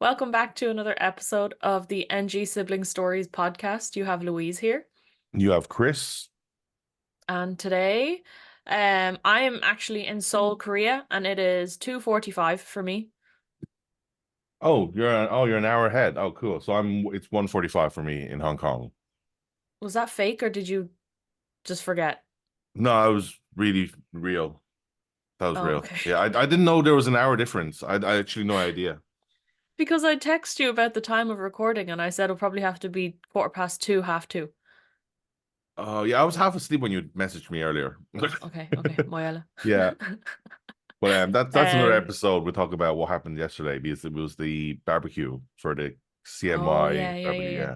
Welcome back to another episode of the NG Sibling Stories podcast. You have Louise here, You have Chris. and today, I am actually in Seoul, Korea, and it is 2:45 for me. You're an hour ahead. Oh, cool. So it's 1:45 for me in Hong Kong. Was that fake or did you just forget? No, I was really real. That was Oh, real. okay. Yeah, I didn't know there was an hour difference. I actually no idea. Because I text you about the time of recording and I said it'll probably have to be 2:15, half two. Oh, yeah, I was half asleep when you messaged me earlier. Oh, okay, Moyala. Yeah, but that's another Um, episode. We'll talk about what happened yesterday because it was the barbecue for the oh CMY yeah, barbecue. yeah. Yeah,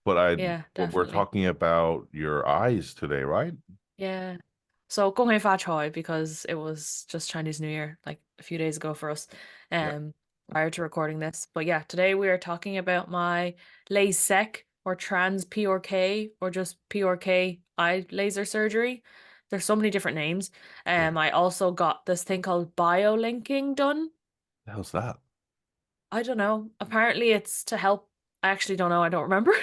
but I Yeah, but we're definitely. talking about your eyes today, right? Yeah. So 恭喜发财 because it was just Chinese New Year like a few days ago for us, Yeah. um, prior to recording this. But yeah, today we are talking about my LASIK or trans PRK or just PRK eye laser surgery. There's so many different names. Yeah. I also got this thing called biolinking done. How's that? I don't know. Apparently it's to help. I actually don't know. I don't remember.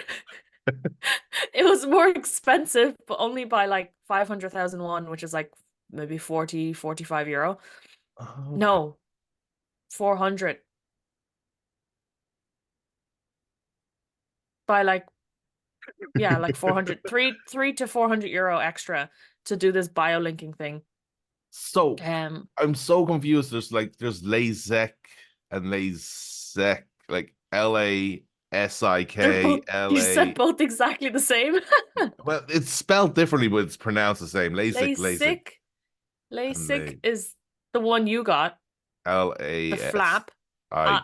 It was more expensive, but only by like 500,000 won, which is like maybe 40, 45 euro. Okay. No, 400 by like, yeah, like 400, three to 400 euro extra to do this biolinking thing. So Um, I'm so confused. There's LASIK and LASIK, like they're LASIK, both, you said LA. both exactly the same. Well, it's spelled differently, but it's pronounced the same. LASIK, LASIK, LASIK, and LASIK is the one you got, the flap. Yeah.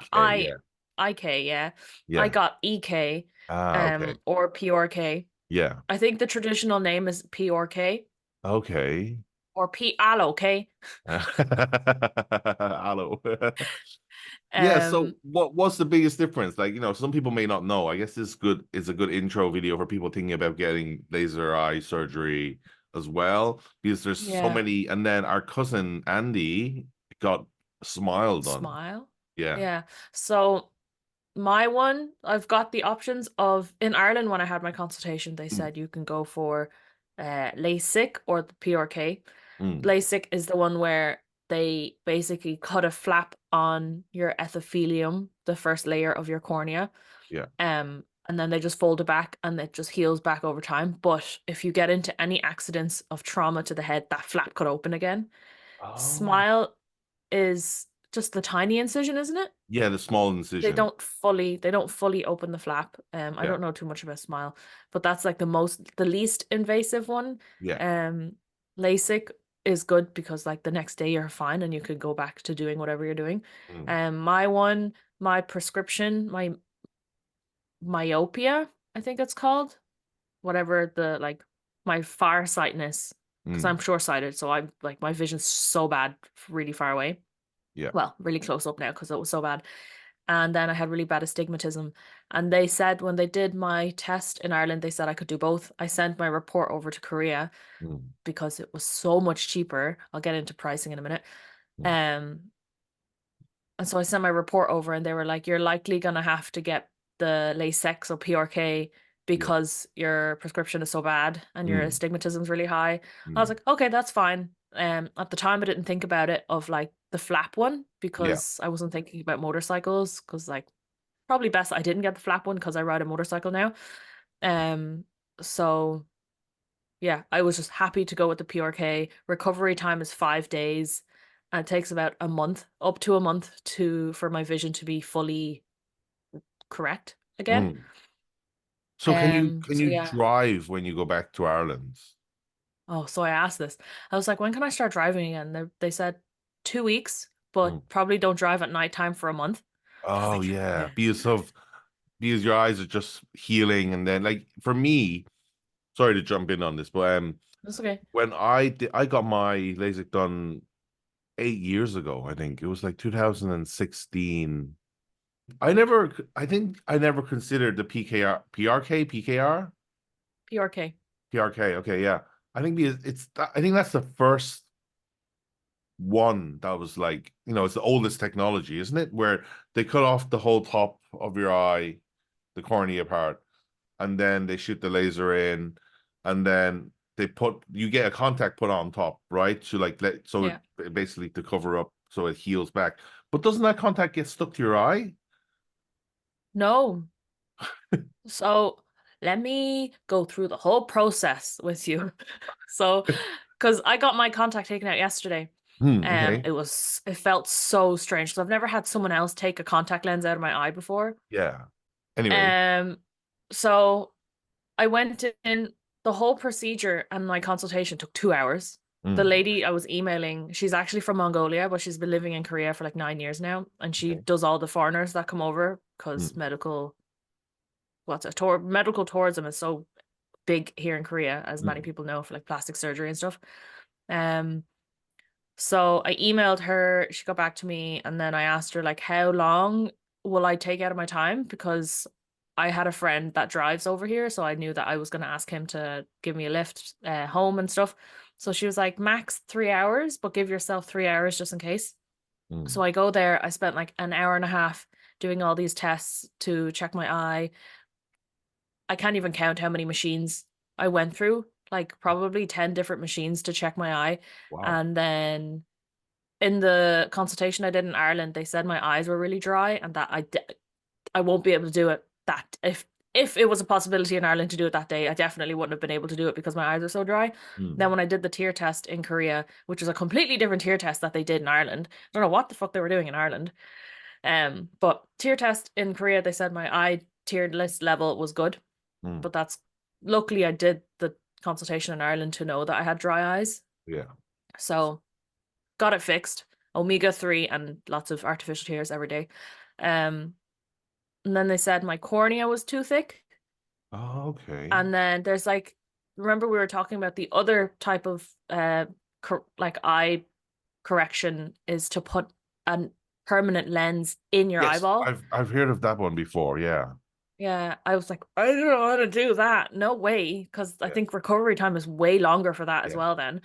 IK, yeah. I Yeah. got EK, Okay. or PRK. Yeah. I think the traditional name is PRK Okay. or PLOK. Hello. Yeah, so Um, what's the biggest difference? Like, some people may not know. I guess this good is a good intro video for people thinking about getting laser eye surgery as well, because there's so yeah. many. And then our cousin Andy got smile done. Smile. Yeah. Yeah. So my one, I've got the options of in Ireland when I had my consultation, they Mm, said you can go for LASIK or the PRK. mm, LASIK is the one where they basically cut a flap on your epithelium, the first layer of your cornea. yeah. And then they just fold it back and it just heals back over time. But if you get into any accidents of trauma to the head, that flap could open again. Oh. Smile is just the tiny incision, isn't it? Yeah, the small incision. They don't fully open the flap. I Yeah. don't know too much about Smile, but that's like the least invasive one. Yeah. Um, LASIK is good because like the next day you're fine and you could go back to doing whatever you're doing. Mm, My prescription, my myopia, I think it's called, whatever the like my farsightedness, because I'm mm, short-sighted, so I'm like my vision's so bad, really far away. yeah. Well, really close up now because it was so bad. And then I had really bad astigmatism. And they said when they did my test in Ireland, they said I could do both. I sent my report over to Korea Mm, because it was so much cheaper. I'll get into pricing in a minute. mm, Um, and so I sent my report over and they were like, you're likely gonna have to get the Lasix or PRK yeah. because your prescription is so bad and your Mm, astigmatism's really high. I was mm, like, okay, that's fine. At the time I didn't think about it of like the flap one yeah. because I wasn't thinking about motorcycles because like probably best I didn't get the flap one because I ride a motorcycle now. Um, so yeah, I was just happy to go with the PRK. Recovery time is 5 days, and it takes about a month, up to a month, to for my vision to be fully correct again. Mm. So can So you yeah. drive when you go back to Ireland? Oh, so I asked this. I was like, when can I start driving again? They said 2 weeks, Mm. but probably don't drive at nighttime for a month. I was Oh like, yeah, yeah, because your eyes are just healing, and then like for me, sorry to jump in on this, but that's okay. when I got my LASIK done 8 years ago, I think it was like 2016. I think I never considered the PKR, PRK, PKR, PRK. PRK. Okay, yeah, I think because I think that's the first one that was like, it's the oldest technology, isn't it? Where they cut off the whole top of your eye, the cornea part, and then they shoot the laser in, and then you get a contact put on top, right? To like Yeah. basically to cover up so it heals back. But doesn't that contact get stuck to your eye? No. So let me go through the whole process with you. So, because I got my contact taken out yesterday. Okay. It felt so strange. So I've never had someone else take a contact lens out of my eye before. Yeah. Anyway. Um, so I went in, the whole procedure and my consultation took 2 hours. The Mm, lady I was emailing, she's actually from Mongolia, but she's been living in Korea for like 9 years now, and she okay. does all the foreigners that come over because Mm, medical tourism is so big here in Korea, as many mm, people know, for like plastic surgery and stuff. Um, so I emailed her, she got back to me, and then I asked her like, how long will I take out of my time? Because I had a friend that drives over here, so I knew that I was going to ask him to give me a lift home and stuff. So she was like, max 3 hours, but give yourself 3 hours just in case. So mm. I go there, I spent like an hour and a half doing all these tests to check my eye. I can't even count how many machines I went through, like probably 10 different machines to check my eye. Wow. And then in the consultation I did in Ireland, they said my eyes were really dry and that I won't be able to do it that if it was a possibility in Ireland to do it that day, I definitely wouldn't have been able to do it because my eyes are so dry. Then Mm, when I did the tear test in Korea, which was a completely different tear test that they did in Ireland, I don't know what the fuck they were doing in Ireland. But tear test in Korea, they said my eye tear list level was good, mm. but that's luckily I did the consultation in Ireland to know that I had dry eyes. Yeah. So got it fixed. Omega-3 and lots of artificial tears every day. Um, and then they said my cornea was too thick. Oh, okay. And then there's like, remember we were talking about the other type of like eye correction is to put a permanent lens in your Yes, eyeball. I've heard of that one before. Yeah. Yeah, I was like, I don't know how to do that. No way, because I Yeah. think recovery time is way longer for that as Yeah. well then.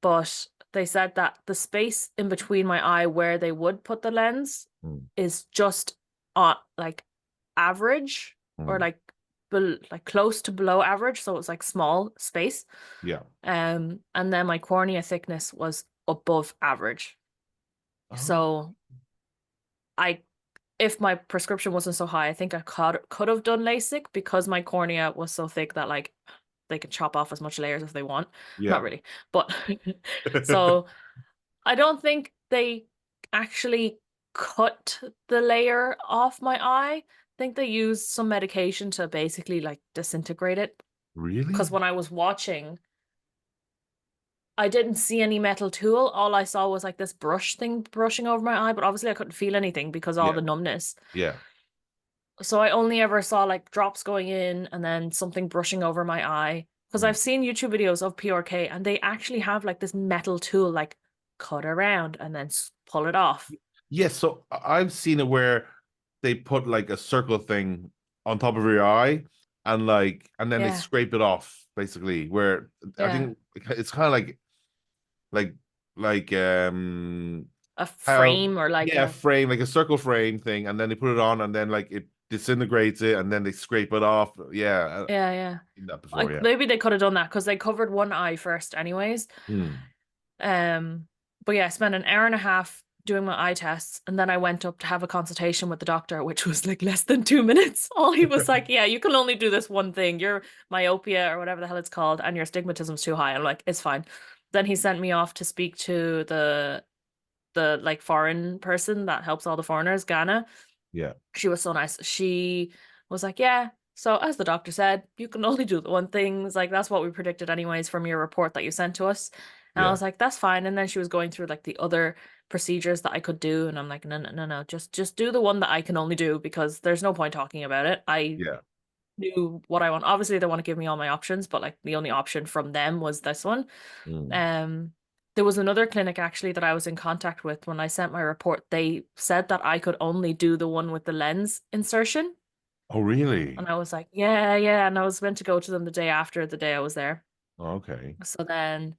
But they said that the space in between my eye where they would put the lens Mm, is just on like average or mm. like like close to below average, so it's like small space. Yeah. And then my cornea thickness was above average. Oh, So I if my prescription wasn't so high, I think I could have done LASIK because my cornea was so thick that like they can chop off as much layers if they want. Not yeah. really, but so I don't think they actually cut the layer off my eye. I think they used some medication to basically like disintegrate it. Because Really? when I was watching, I didn't see any metal tool. All I saw was like this brush thing brushing over my eye, but obviously I couldn't feel anything because all Yeah. the numbness. Yeah. So I only ever saw like drops going in and then something brushing over my eye. Because Mm. I've seen YouTube videos of PRK and they actually have like this metal tool, like cut around and then pull it off. Yes, so I've seen it where they put like a circle thing on top of your eye and then they Yeah, scrape it off basically where I yeah. think it's kind of like like A how frame or like yeah, a frame like a circle frame thing and then they put it on and then like it disintegrates it and then they scrape it off. Yeah, I've yeah, yeah. seen that before, Like yeah. maybe they could have done that because they covered one eye first anyways. Hmm. Um, but yeah, I spent an hour and a half doing my eye tests, and then I went up to have a consultation with the doctor, which was like less than 2 minutes. All he was like, "Yeah, you can only do this one thing. Your myopia or whatever the hell it's called, and your stigmatism's too high." I'm like, "It's fine." Then he sent me off to speak to the like foreign person that helps all the foreigners, Ghana. Yeah, She was so nice. She was like, yeah. So as the doctor said, you can only do the one thing. It's like that's what we predicted anyways from your report that you sent to us. And I yeah, was like, that's fine. And then she was going through like the other procedures that I could do, and I'm like, no, no, no, no, just do the one that I can only do because there's no point talking about it. I yeah. knew what I want. Obviously, they want to give me all my options, but like the only option from them was this one. Hmm. Um, there was another clinic actually that I was in contact with when I sent my report. They said that I could only do the one with the lens insertion. Oh, really? And I was like, yeah, yeah. And I was meant to go to them the day after the day I was there. Okay. So then,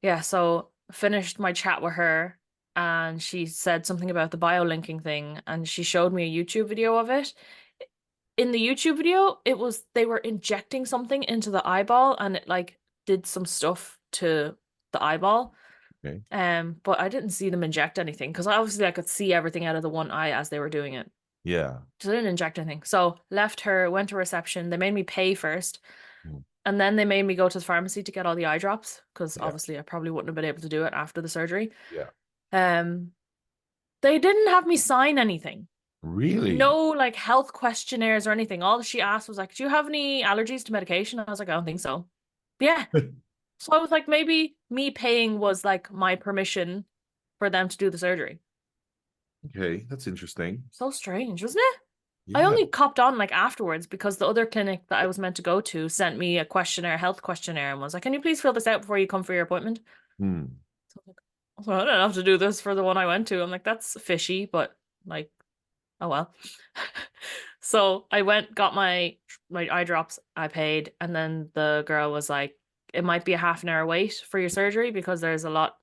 yeah, so finished my chat with her and she said something about the biolinking thing and she showed me a YouTube video of it. In the YouTube video, it was they were injecting something into the eyeball and it like did some stuff to the eyeball. Okay. But I didn't see them inject anything because obviously I could see everything out of the one eye as they were doing it. Yeah. So they didn't inject anything. So left her, went to reception. They made me pay first, Mm. and then they made me go to the pharmacy to get all the eye drops because Yeah. obviously I probably wouldn't have been able to do it after the surgery. Yeah. Um, they didn't have me sign anything. Really? No like health questionnaires or anything. All she asked was like, "Do you have any allergies to medication?" I was like, "I don't think so." Yeah. So I was like, maybe me paying was like my permission for them to do the surgery. Okay, that's interesting. So strange, wasn't it? I Yeah. only copped on like afterwards because the other clinic that I was meant to go to sent me a questionnaire, health questionnaire, and was like, "Can you please fill this out before you come for your appointment?" Hmm. So I was like, "Well, I don't have to do this for the one I went to." I'm like, "That's fishy," but like, oh well. So I went, got my eye drops, I paid, and then the girl was like, "It might be a half an hour wait for your surgery because there's a lot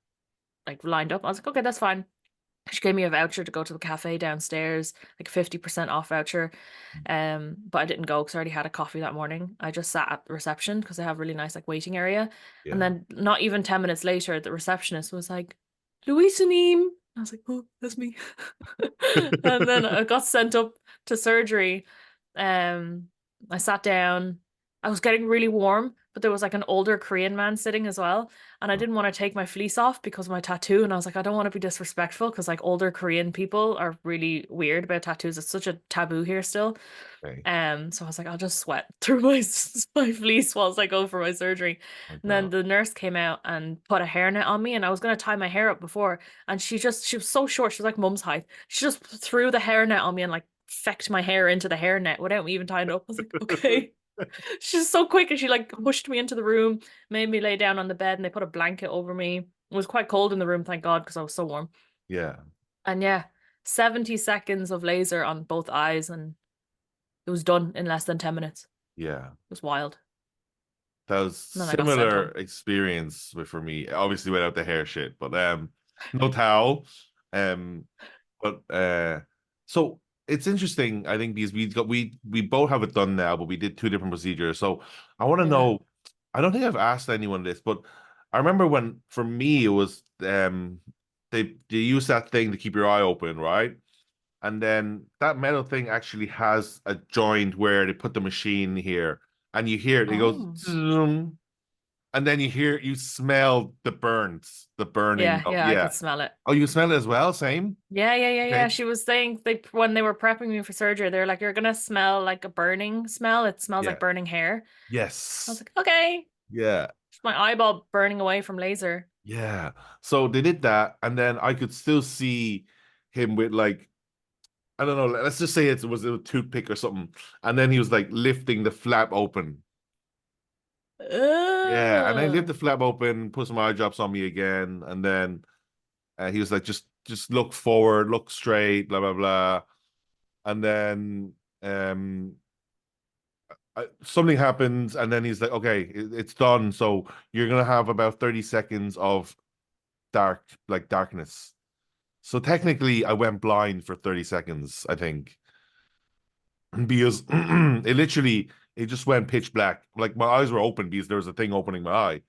like lined up." I was like, "Okay, that's fine." She gave me a voucher to go to the cafe downstairs, like 50% off voucher. But I didn't go because I already had a coffee that morning. I just sat at the reception because they have a really nice like waiting area. And Yeah. then not even 10 minutes later, the receptionist was like, Louise. I was like, oh, that's me. And then I got sent up to surgery. Um, I sat down. I was getting really warm, but there was like an older Korean man sitting as well. And I didn't want to take my fleece off because of my tattoo. And I was like, I don't want to be disrespectful because like older Korean people are really weird about tattoos. It's such a taboo here still. Okay. So I was like, I'll just sweat through my fleece whilst I go for my surgery. My And then God. the nurse came out and put a hairnet on me, and I was gonna tie my hair up before, and she was so short, she was like mum's height. She just threw the hairnet on me and like fecked my hair into the hairnet without me even tying it up. I was like, okay. She's so quick, and she like pushed me into the room, made me lay down on the bed, and they put a blanket over me. It was quite cold in the room, thank God, because I was so warm. Yeah. And yeah, 70 seconds of laser on both eyes, and it was done in less than 10 minutes. Yeah. It was wild. That was And then I got sent similar home. experience for me. Obviously without the hair shit, but no towel. Um but so it's interesting, I think, because we both have it done now, but we did two different procedures. So I want to Yeah. know, I don't think I've asked anyone this, but I remember when for me it was they use that thing to keep your eye open, right? And then that metal thing actually has a joint where they put the machine here, and you hear it. It goes, Oh. zoom, and then you smell the burns, the burning. Yeah, Of, yeah, I yeah. could smell it. Oh, you smell it as well? Same. Yeah, yeah, yeah, yeah. Okay. She was saying they when they were prepping me for surgery, they were like, "You're gonna smell like a burning smell. It smells like Yeah. burning hair." I was Yes. like, "Okay." Yeah. It's my eyeball burning away from laser. Yeah. So they did that, and then I could still see him with like, I don't know. Let's just say it was a toothpick or something, and then he was like lifting the flap open. Yeah, and I lifted Ugh. the flap open, put some eye drops on me again, and then he was like, just look forward, look straight, blah blah blah. And then something happens, and then he's like, okay, it's done. So you're gonna have about 30 seconds of darkness. So technically, I went blind for 30 seconds, I think, because it just went pitch black. Like my eyes were open because there was a thing opening my eye,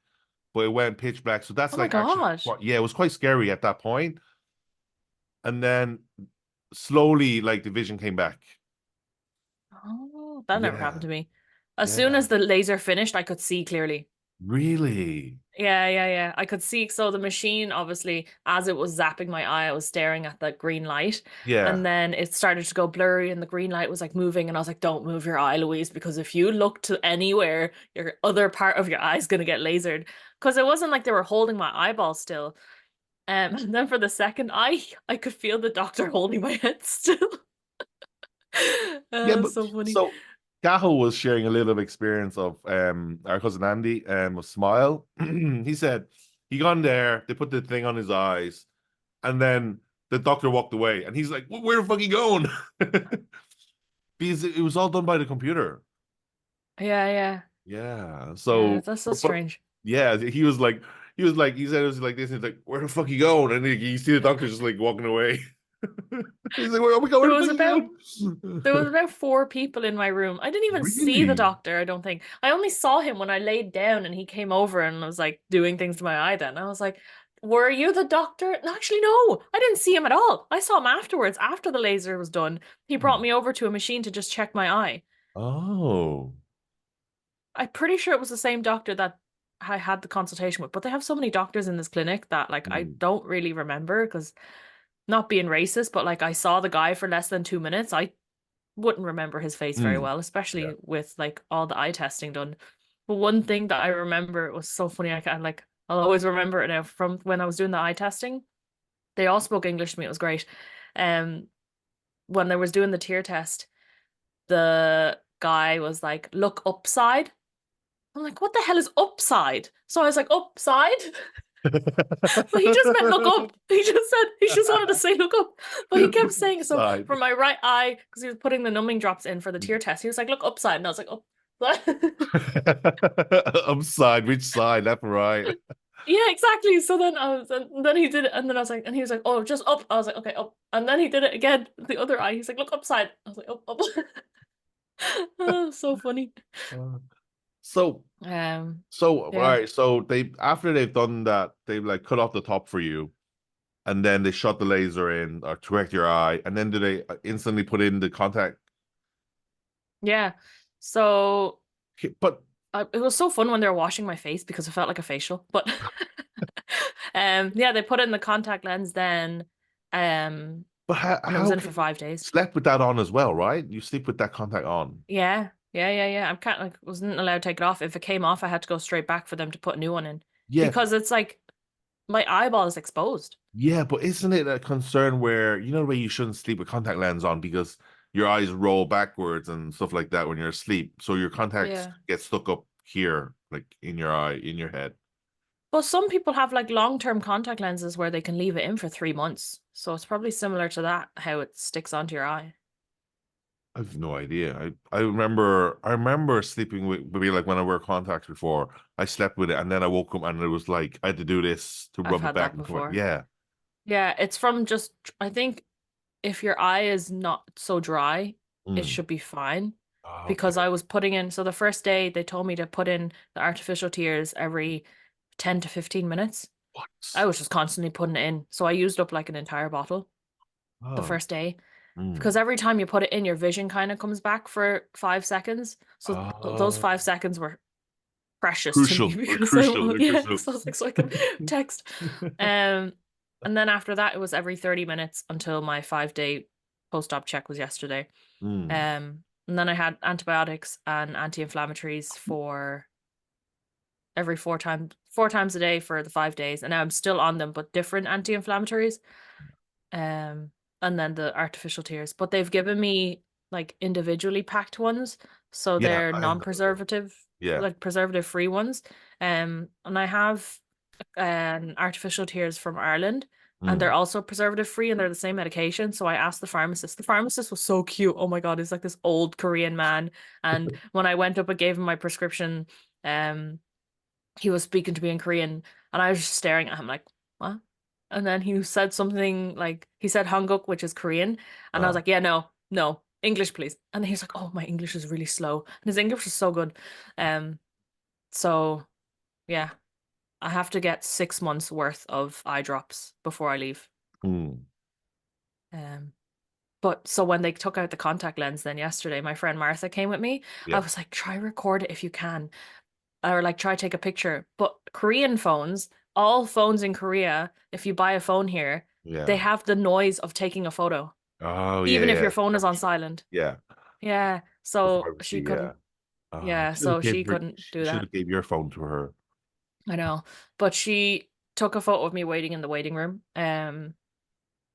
but it went pitch black. So that's Oh my like actually, God. yeah, it was quite scary at that point. And then slowly, like the vision came back. Oh, that never happened Yeah, to me. As soon yeah, as the laser finished, I could see clearly. really. Yeah, yeah, yeah. I could see. So the machine, obviously, as it was zapping my eye, I was staring at the green light. And Yeah, then it started to go blurry and the green light was like moving. And I was like, don't move your eye, Louise, because if you look to anywhere, your other part of your eye is going to get lasered. Because it wasn't like they were holding my eyeball still. And then for the second eye, I could feel the doctor holding my head still. yeah. But So funny. so Cahill was sharing a little experience of our cousin Andy of Smile. He said he gone there, they put the thing on his eyes, and then the doctor walked away, and he's like, Where the fuck you going?" Because it was all done by the computer. Yeah, yeah. Yeah. Yeah, So, that's so but strange. yeah, he was like, he said it was like this. He's like, where the fuck you going? And you see the doctor just like walking away. He's like, where, oh my God, where There the was fuck about you There was going? about four people in my room. I didn't even see the Really? doctor, I don't think. I only saw him when I laid down and he came over and was like doing things to my eye then. I was like, were you the doctor? No, actually, no. I didn't see him at all. I saw him afterwards, after the laser was done. He brought me over to a machine to just check my eye. Oh. I'm pretty sure it was the same doctor that I had the consultation with, but they have so many doctors in this clinic that like I Hmm. don't really remember because not being racist, but like I saw the guy for less than 2 minutes. I wouldn't remember his face very Hmm. well, Yeah. especially with like all the eye testing done. But one thing that I remember, it was so funny, I can like I'll always remember it now from when I was doing the eye testing. They all spoke English to me, it was great. Um when they was doing the tear test, the guy was like, look upside. I'm like, what the hell is upside? So I was like, upside? But he just meant look up. He just wanted to say look up. But he kept saying so Side. for my right eye, because he was putting the numbing drops in for the tear test. He was like, look upside. And I was like, oh. Upside, which side? Left or right? Yeah, exactly. So then and then he did it, and then I was like, and he was like, oh, just up. I was like, okay, up. And then he did it again, the other eye. He's like, look upside. I was like, up, up. Oh, so funny. Uh, So, Um, all yeah. right. So they after they've done that, they've like cut off the top for you, and then they shot the laser in or correct your eye, and then do they instantly put in the contact? Yeah. So But it was so fun when they were washing my face because it felt like a facial. But yeah, they put in the contact lens then, and it was how in can for you 5 days. slept with that on as well, right? You sleep with that contact on. Yeah, yeah. I'm kind of like wasn't allowed to take it off. If it came off, I had to go straight back for them to put a new one in Yeah, because it's like my eyeball is exposed. yeah, but isn't it a concern where you know the way you shouldn't sleep with contact lens on because your eyes roll backwards and stuff like that when you're asleep, so your contacts Yeah. get stuck up here, like in your eye, in your head. But some people have like long-term contact lenses where they can leave it in for 3 months. So it's probably similar to that, how it sticks onto your eye. I have no idea. I remember sleeping with maybe like when I wear contacts before. I slept with it and then I woke up and it was like I had to do this to I've rub it had back that and come back. before. Yeah. Yeah, it's from just, I think if your eye is not so dry, it Mm. should be fine. Because Okay. I was putting in, so the first day they told me to put in the artificial tears every 10 to 15 minutes. I What? was just constantly putting it in. So I used up like an entire bottle the Oh. first day. Because Mm. every time you put it in, your vision kind of comes back for 5 seconds. So those Oh. 5 seconds were precious to me Crucial. Or because crucial. They're yeah, crucial. so I was like, so I can text. Um, and then after that, it was every 30 minutes until my 5 day post-op check was yesterday. Mm. And then I had antibiotics and anti-inflammatories for every 4 times a day for the 5 days. And now I'm still on them, but different anti-inflammatories. Um, and then the artificial tears. But they've given me like individually packed ones, so Yeah, they're I have those. Yeah. non-preservative, Yeah. like preservative-free ones. And I have artificial tears from Ireland, and they're Mm. also preservative-free, and they're the same medication. So I asked the pharmacist. The pharmacist was so cute. Oh my God, he's like this old Korean man. And when I went up and gave him my prescription, um, he was speaking to me in Korean, and I was just staring at him like, what? And then he said something like he said Hanguk, which is Korean, and I was Uh, like, yeah, no, no, English, please. And he's like, oh, my English is really slow, and his English is so good. Um, so yeah, I have to get 6 months worth of eye drops before I leave. mm. Um, but so when they took out the contact lens, then yesterday, my friend Martha came with me. I Yeah. was like, try record it if you can, or like try take a picture. But Korean phones, all phones in Korea, if you buy a phone here, they Yeah. have the noise of taking a photo, Oh yeah, even if yeah. your phone is on Temperature. silent. Yeah. Yeah. For So she privacy, yeah. couldn't, yeah, Should have so gave she couldn't do should that. have gave your phone to her. I know. But she took a photo of me waiting in the waiting room.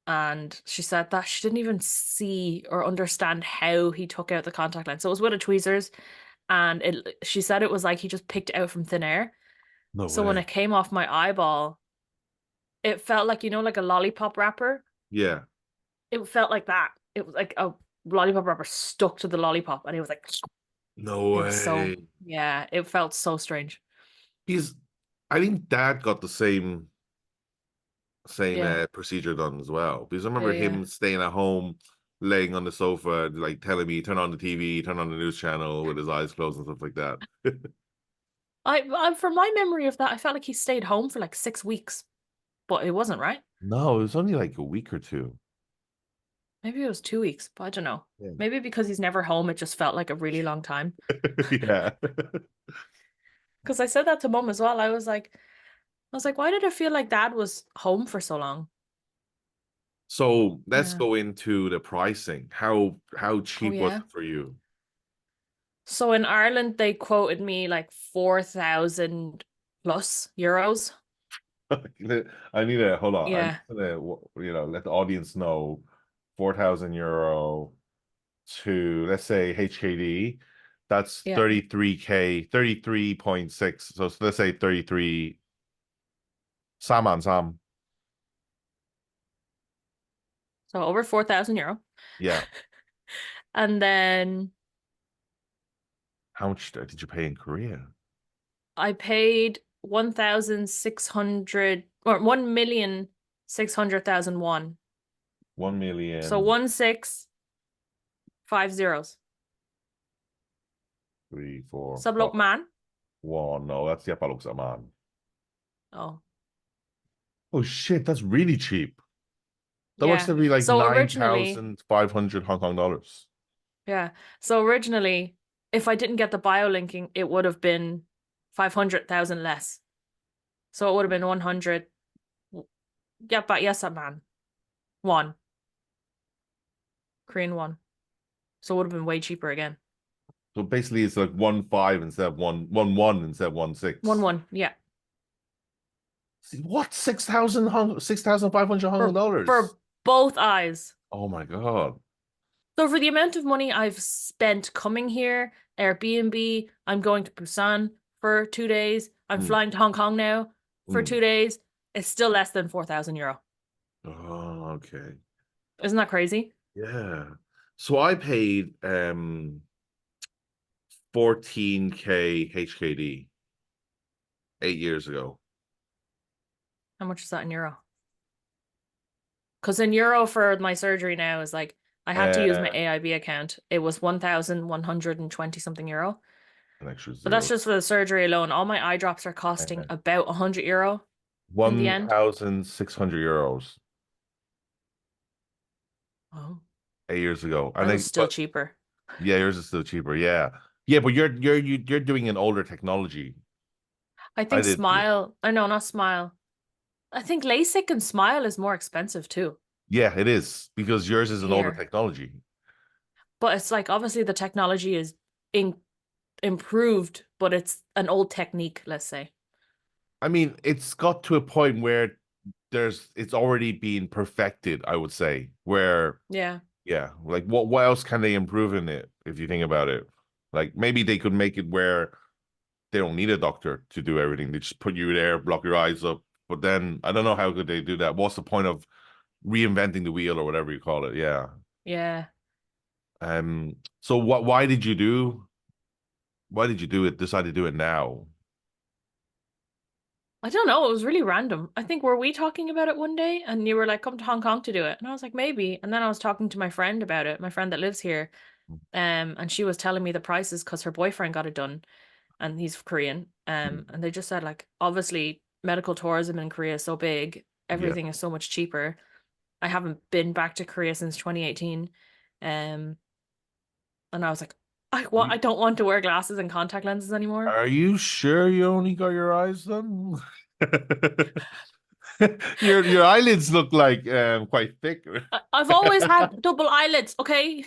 And she said that she didn't even see or understand how he took out the contact lens. So it was with a tweezers, and she said it was like he just picked it out from thin air. No So when way. it came off my eyeball, it felt like, like a lollipop wrapper. Yeah. It felt like that. It was like a lollipop wrapper stuck to the lollipop, and it was like, No it was so, way. yeah, it felt so strange. He's I think Dad got the same Yeah. procedure done as well. Because I remember Yeah, yeah. him staying at home, laying on the sofa, like telling me, turn on the TV, turn on the news channel with his eyes closed and stuff like that. I from my memory of that, I felt like he stayed home for like 6 weeks, but it wasn't, right? No, it was only like a week or two. Maybe it was 2 weeks, but I don't know. Yeah. Maybe because he's never home, it just felt like a really long time. Yeah. Because I said that to mom as well. I was like, why did I feel like dad was home for so long? So let's Yeah. go into the pricing. How Oh cheap was yeah. it for you? So in Ireland, they quoted me like 4,000 plus euros. I need to hold on. I'm Yeah. just gonna let the audience know 4,000 euro to let's say HKD. That's Yeah. 33K, 33.6. So let's say 33 Sam on Sam. So over 4,000 euro. Yeah. And then How much did you pay in Korea? I paid 1,600 or 1,600,000 won. One So million 1,650. three, four, five. Sublok man. One. No, that's Yapaluk. Oh, Oh shit, that's really cheap. That works yeah. to be like So nine originally, thousand five hundred Hong Kong dollars. yeah. So originally, if I didn't get the biolinking, it would have been 500,000 less. So it would have been 100. Yeah, but yes, man. One. Korean one. So it would have been way cheaper again. So basically it's like 1.5 instead of one instead of 1 1.6. 1. Yeah. See, what? 6,500 Hong Kong For dollars? for both eyes. Oh my God. So for the amount of money I've spent coming here, Airbnb, I'm going to Busan for 2 days. I'm Hmm. flying to Hong Kong now for Hmm. 2 days. It's still less than 4,000 euro. Oh, okay. Isn't that crazy? Yeah. So I paid 14K HKD 8 years ago. How much is that in euro? Because in euro for my surgery now is like I had to use my Uh, AIB account. It was 1,120 something euro. an extra But that's zero. just for the surgery alone. All my eye drops are costing Uh, about 100 euro in the end. 1,600 euros Oh, 8 years ago. I that was think, still but cheaper. yeah, yours is still cheaper. Yeah. Yeah, but you're doing an older technology. I I think did. Smile, I know, not Smile. I think LASIK and Smile is more expensive too Yeah, it is because yours is an older here. technology. But it's like obviously the technology is in improved, but it's an old technique, let's say. I mean, it's got to a point where it's already been perfected, I would say. Where Yeah. yeah, like what else can they improve in it if you think about it? Like maybe they could make it where they don't need a doctor to do everything. They just put you there, block your eyes up. But then I don't know how could they do that. What's the point of reinventing the wheel or whatever you call it? Yeah. Yeah. So why did you do it? Decide to do it now? I don't know. It was really random. I think were we talking about it one day and you were like, come to Hong Kong to do it. And I was like, maybe. And then I was talking to my friend about it, my friend that lives here. And she was telling me the prices because her boyfriend got it done and he's Korean. And they just said like obviously medical tourism in Korea is so big, Yeah. everything is so much cheaper. I haven't been back to Korea since 2018. Um, and I was like, I don't want to wear glasses and contact lenses anymore. Are you sure you only got your eyes done? Your eyelids look like quite thick. I've always had double eyelids, okay?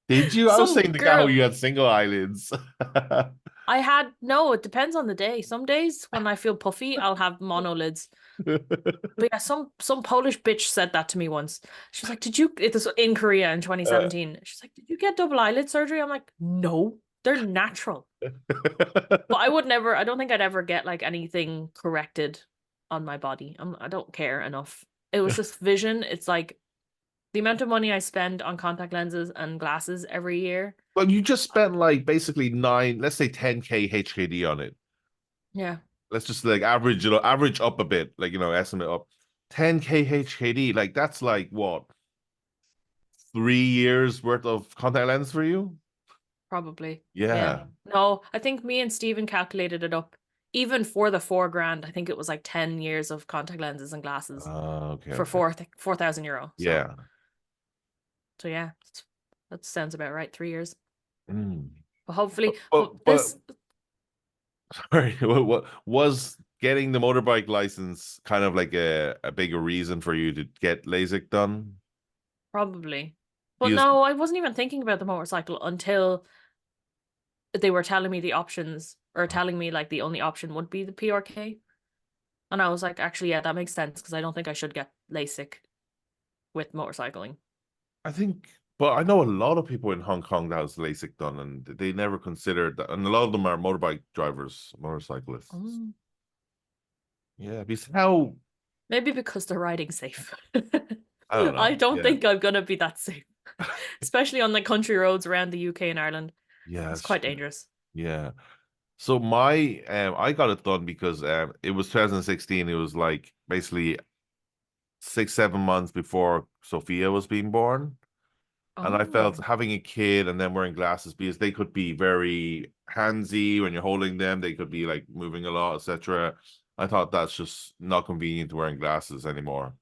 Did you? I was Some saying the guy who girl you had single eyelids. I had no, it depends on the day. Some days when I feel puffy, I'll have monolids. But yeah, some Polish bitch said that to me once. She was like, "Did you?" It was in Korea in Uh, 2017. She's like, "Did you get double eyelid surgery?" I'm like, "No, they're natural." But I would never. I don't think I'd ever get like anything corrected on my body. I don't care enough. It was just vision. It's like the amount of money I spend on contact lenses and glasses every year. Well, you just spent like basically let's say 10K HKD on it. Yeah. let's just like average, average up a bit, like estimate up 10K HKD, like that's like what, 3 years worth of contact lens for you? Probably. Yeah. Yeah. No, I think me and Steven calculated it up. Even for the 4 grand, I think it was like 10 years of contact lenses and glasses Okay, for okay. 4,000 euro. Yeah. So yeah, that sounds about right. 3 years. Mm. But hopefully, But this sorry, what was getting the motorbike license kind of like a bigger reason for you to get LASIK done? probably. But Because no, I wasn't even thinking about the motorcycle until they were telling me the options or telling me like the only option would be the PRK. And I was like, actually, yeah, that makes sense because I don't think I should get LASIK with motorcycling. I think, but I know a lot of people in Hong Kong that has LASIK done, and they never considered that. And a lot of them are motorbike drivers, motorcyclists. Mm. Yeah, because how Maybe because they're riding safe. I don't I know. don't Yeah, think I'm gonna be that safe, especially on the country roads around the UK and Ireland. yeah, It's that's quite true. dangerous. Yeah. So my I got it done because it was 2016. It was like basically 6, 7 months before Sophia was being born. And I felt Oh, having a kid and then wearing glasses, because they could be very handsy when you're holding them, they could be like moving a lot, etc. I thought that's just not convenient wearing glasses anymore.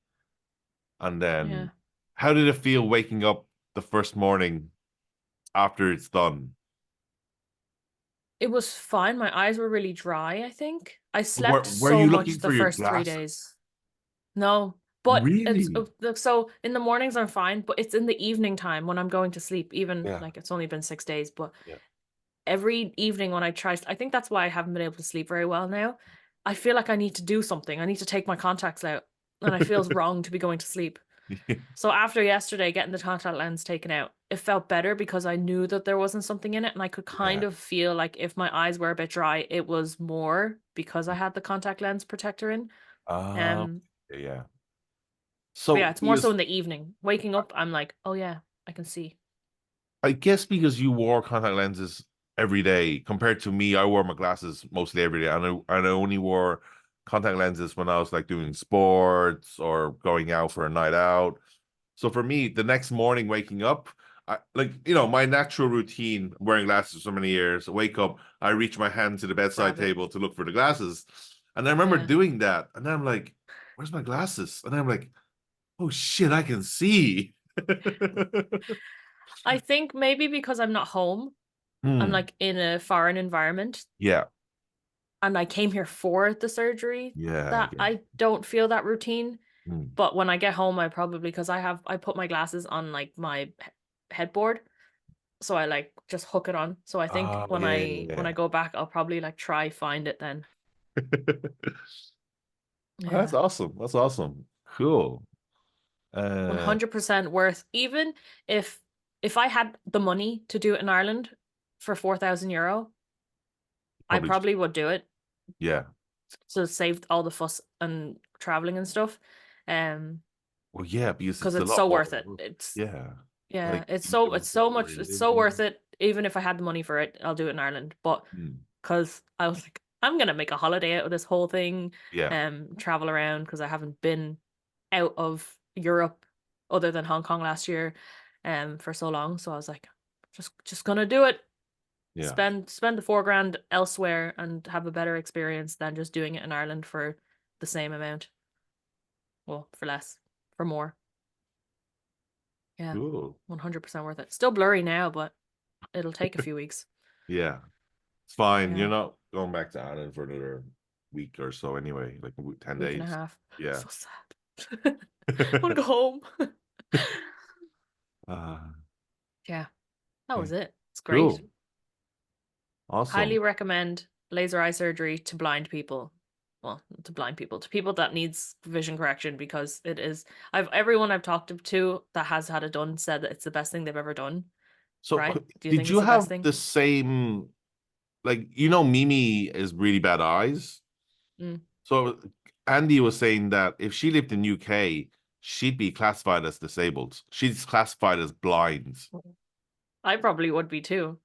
And yeah. then, how did it feel waking up the first morning after it's done? It was fine. My eyes were really dry, I think. I Were slept were so you much looking the for your first three glasses? days. No, but it's Really? so in the mornings I'm fine, but it's in the evening time when I'm going to sleep, even Yeah. like it's only been 6 days, but Yeah. every evening when I try, I think that's why I haven't been able to sleep very well now. I feel like I need to do something. I need to take my contacts out, and I feel wrong to be going to sleep. So after yesterday getting the contact lens taken out, it felt better because I knew that there wasn't something in it, and I could kind Yeah. of feel like if my eyes were a bit dry, it was more because I had the contact lens protector in. Uh, Um, yeah. but yeah, So it's more so because in the evening. Waking up, I'm like, oh yeah, I can see. I guess because you wore contact lenses every day compared to me, I wore my glasses mostly every day, and I only wore contact lenses when I was like doing sports or going out for a night out. So for me, the next morning waking up, I like my natural routine wearing glasses for so many years. I wake up, I reach my hand to the bedside Grab it. table to look for the glasses, and I remember Yeah. doing that, and then I'm like, "Where's my glasses?" And I'm like, "Oh shit, I can see." I think maybe because I'm not home, I'm Hmm. like in a foreign environment Yeah. and I came here for the surgery Yeah. I that get. I don't feel that routine. Hmm. But when I get home, I probably because I put my glasses on like my headboard, so I like just hook it on. So I think Oh when yeah, I yeah, go back, I'll probably like try find it then. yeah. That's Yeah. awesome. That's awesome. Cool. Uh, 100% worth. Even if if I had the money to do it in Ireland for 4,000 euro, I probably just probably would do it yeah. to save all the fuss and traveling and stuff. Um, Well, yeah, because because it's a it's lot so more worth it. work. It's Yeah. yeah, Like even it's so where much you're it's so worth living. it. Even if I had the money for it, I'll do it in Ireland. But Hmm. because I was like, I'm gonna make a holiday out of this whole thing, Yeah. travel around because I haven't been out of Europe other than Hong Kong last year, for so long. So I was like, just gonna do it. Yeah. Spend the 4 grand elsewhere and have a better experience than just doing it in Ireland for the same amount. Well, for less, for more. Yeah, Cool. 100% worth it. Still blurry now, but it'll take a few weeks. Yeah. It's fine. You're Yeah, not going back to Ireland for another week or so anyway, like 10 week and a days. half. Yeah. So sad. I want to go home. uh, Yeah, that was okay. it. It's great. Cool. Awesome. Highly recommend laser eye surgery to blind people. Well, to blind people, to people that needs vision correction because it is. I've everyone I've talked to that has had it done said that it's the best thing they've ever done. So, Right? Do you did think you it's the best have thing? the same, like, Mimi is really bad eyes? Mm. So, Andy was saying that if she lived in UK, she'd be classified as disabled. She's classified as blind. I probably would be too.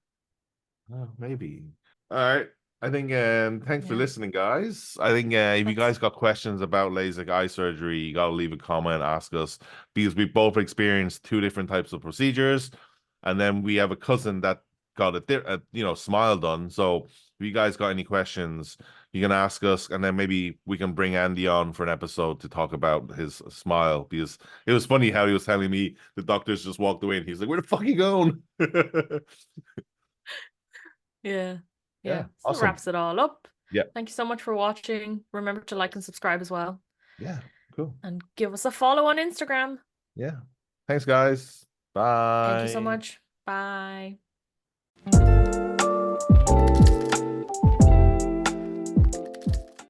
Oh, maybe. All right. I think thanks for Yeah. listening, guys. I think if you That's guys got questions about LASIK eye surgery, you gotta leave a comment, ask us because we both experienced two different types of procedures, and then we have a cousin that got a smile done. So if you guys got any questions, you can ask us, and then maybe we can bring Andy on for an episode to talk about his smile because it was funny how he was telling me the doctors just walked away and he's like, "Where the fuck are you going?" yeah. Yeah, Yeah. So that awesome. wraps it all up. Yeah, Thank you so much for watching. Remember to like and subscribe as well. yeah, cool. And give us a follow on Instagram. Yeah. Thanks, guys. Thank you so Bye. much. Bye.